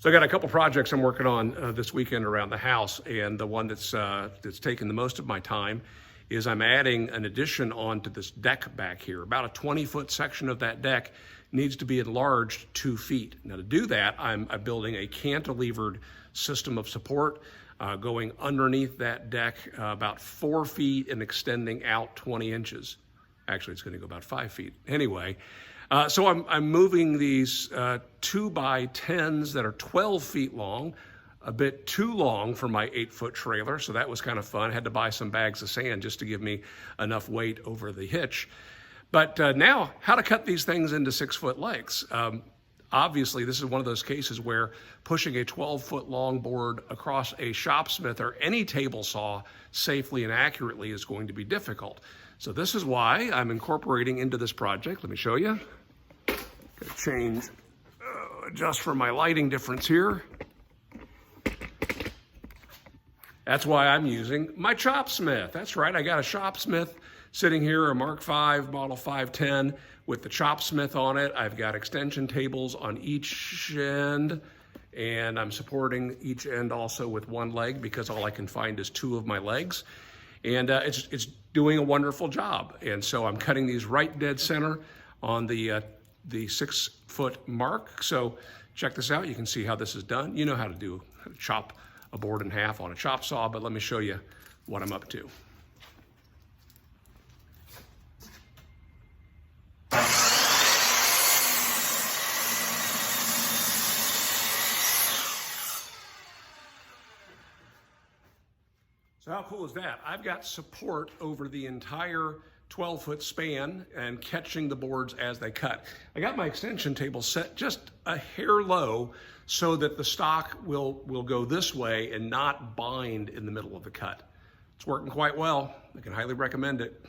So I got a couple projects I'm working on this weekend around the house, and the one that's taking the most of my time is I'm adding an addition onto this deck back here. About a 20-foot section of that deck needs to be enlarged 2 feet. Now to do that, I'm building a cantilevered system of support going underneath that deck about 4 feet and extending out 20 inches. Actually, it's going to go about 5 feet. Anyway, so I'm moving these 2x10s that are 12 feet long, a bit too long for my 8-foot trailer, so that was kind of fun. I had to buy some bags of sand just to give me enough weight over the hitch. But now, how to cut these things into 6-foot lengths. Obviously, this is one of those cases where pushing a 12-foot long board across a ChopSmith or any table saw safely and accurately is going to be difficult. So this is why I'm incorporating into this project. Let me show you. Gonna change, adjust for my lighting difference here. That's why I'm using my ChopSmith. That's right, I got a ChopSmith sitting here, a Mark V Model 510 with the ChopSmith on it. I've got extension tables on each end, and I'm supporting each end also with one leg because all I can find is 2 of my legs. And it's doing a wonderful job. And so I'm cutting these right dead center on the 6-foot mark. So check this out. You can see how this is done. You know how to chop a board in half on a chop saw, but let me show you what I'm up to. So how cool is that? I've got support over the entire 12-foot span and catching the boards as they cut. I got my extension table set just a hair low so that the stock will go this way and not bind in the middle of the cut. It's working quite well. I can highly recommend it.